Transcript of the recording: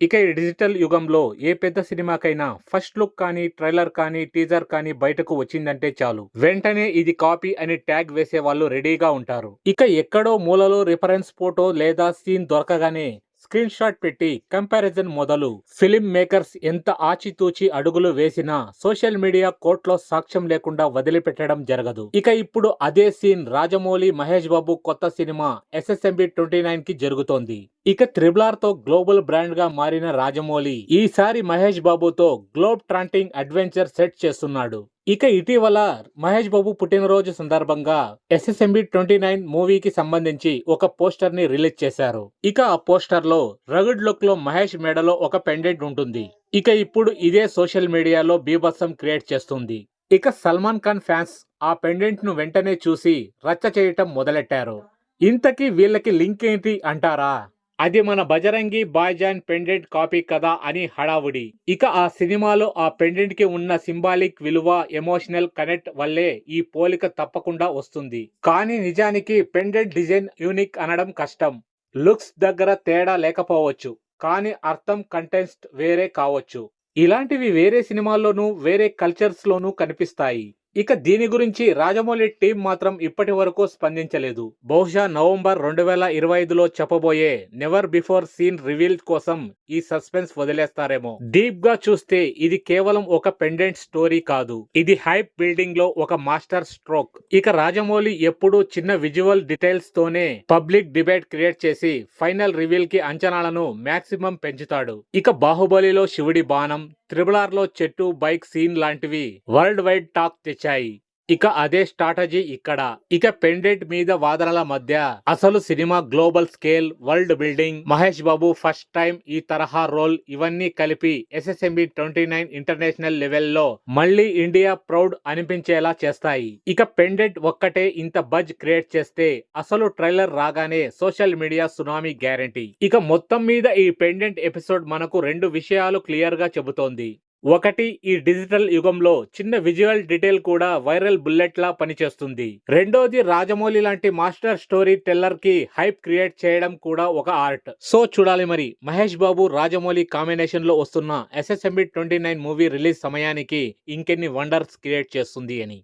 ఇక ఈ డిజిటల్ యుగంలో ఏ పెద్ద సినిమాకైనా ఫస్ట్ లుక్ కానీ, ట్రైలర్ కానీ, టీజర్ కానీ బయటకు వచ్చిందంటే చాలు వెంటనే ఇది కాపీ అని ట్యాగ్ వేసే వాళ్ళు రెడీగా ఉంటారు. ఇక ఎక్కడో మూలలో రిఫరెన్స్ ఫోటో లేదా సీన్ దొరకగానే స్క్రీన్ షాట్ పెట్టి కంపారిజన్ మొదలు. ఫిలిం మేకర్స్ ఎంత ఆచితూచి అడుగులు వేసినా సోషల్ మీడియా కోర్టులో సాక్ష్యం లేకుండా వదిలిపెట్టడం జరగదు. ఇక ఇప్పుడు అదే సీన్ రాజమౌళి, మహేష్ బాబు కొత్త సినిమా SSMB 29 కి జరుగుతోంది. ఇక త్రిబుల్ తో గ్లోబల్ బ్రాండ్ గా మారిన రాజమౌళి ఈసారి మహేష్ బాబుతో గ్లోబ్ ట్రాంటింగ్ అడ్వెంచర్ సెట్ చేస్తున్నాడు. ఇక ఇటీవల మహేష్ బాబు పుట్టినరోజు సందర్భంగా SSMB 29 మూవీకి సంబంధించి ఒక పోస్టర్ ని రిలీజ్ చేశారు. ఇక ఆ పోస్టర్ లో రగుడ్ లుక్ లో మహేష్ మెడలో ఒక పెండెంట్ ఉంటుంది. ఇక ఇప్పుడు ఇదే సోషల్ మీడియాలో బీభత్సం క్రియేట్ చేస్తుంది. ఇక సల్మాన్ ఖాన్ ఫ్యాన్స్ ఆ పెండెంట్ ను వెంటనే చూసి రచ్చ చేయటం మొదలెట్టారు. ఇంతకీ వీళ్ళకి లింక్ ఏంటి అంటారా? అది మన బజరంగి భాయ్జాన్ పెండెంట్ కాపీ కదా అని హడావుడి. ఇక ఆ సినిమాలో ఆ పెండెంట్ కి ఉన్న సింబాలిక్ విలువ, ఎమోషనల్ కనెక్ట్ వల్లే ఈ పోలిక తప్పకుండా వస్తుంది. కానీ నిజానికి పెండెంట్ డిజైన్ యూనిక్ అనడం కష్టం. లుక్స్ దగ్గర తేడా లేకపోవచ్చు, కానీ అర్థం, కంటెక్స్ట్ వేరే కావచ్చు. ఇలాంటివి వేరే సినిమాల్లోనూ వేరే కల్చర్స్ లోనూ కనిపిస్తాయి. ఇక దీని గురించి రాజమౌళి టీం మాత్రం ఇప్పటి వరకు స్పందించలేదు. బహుశా నవంబర్ 2025లో చెప్పబోయే నెవర్ బిఫోర్ సీన్ రివీల్ కోసం ఈ సస్పెన్స్ వదిలేస్తారేమో. డీప్ గా చూస్తే ఇది కేవలం ఒక పెండెంట్ స్టోరీ కాదు, ఇది హైప్ బిల్డింగ్ లో ఒక మాస్టర్ స్ట్రోక్. ఇక రాజమౌళి ఎప్పుడూ చిన్న విజువల్ డీటెయిల్స్ తోనే పబ్లిక్ డిబేట్ క్రియేట్ చేసి ఫైనల్ రివీల్ కి అంచనాలను మాక్సిమం పెంచుతాడు. ఇక బాహుబలిలో శివుడి బాణం, త్రిబుల్ లో చెట్టు, బైక్ సీన్ లాంటివి వరల్డ్ వైడ్ టాక్ తెచ్చాయి. ఇక అదే స్ట్రాటజీ ఇక్కడ. ఇక పెండెంట్ మీద వాదనల మధ్య అసలు సినిమా global scale, world building, Mahesh Babu first time ఈ తరహా రోల్, ఇవన్నీ కలిపి SSMB 29 ఇంటర్నేషనల్ లెవెల్లో మళ్ళీ ఇండియా ప్రౌడ్ అనిపించేలా చేస్తాయి. ఇక పెండెంట్ ఒక్కటే ఇంత బజ్ క్రియేట్ చేస్తే అసలు ట్రైలర్ రాగానే సోషల్ మీడియా సునామీ గ్యారంటీ. ఇక మొత్తం మీద ఈ పెండెంట్ ఎపిసోడ్ మనకు రెండు విషయాలు క్లియర్ గా చెబుతోంది. ఒకటి, ఈ డిజిటల్ యుగంలో చిన్న విజువల్ డీటెయిల్ కూడా వైరల్ బుల్లెట్ లా పనిచేస్తుంది. రెండోది, రాజమౌళి లాంటి మాస్టర్ స్టోరీ టెల్లర్ కి హైప్ క్రియేట్ చేయడం కూడా ఒక ఆర్ట్. సో చూడాలి మరి మహేష్ బాబు, రాజమౌళి కాంబినేషన్ లో వస్తున్న SSMB 29 మూవీ రిలీజ్ సమయానికి ఇంకెన్ని వండర్స్ క్రియేట్ చేస్తుంది అని.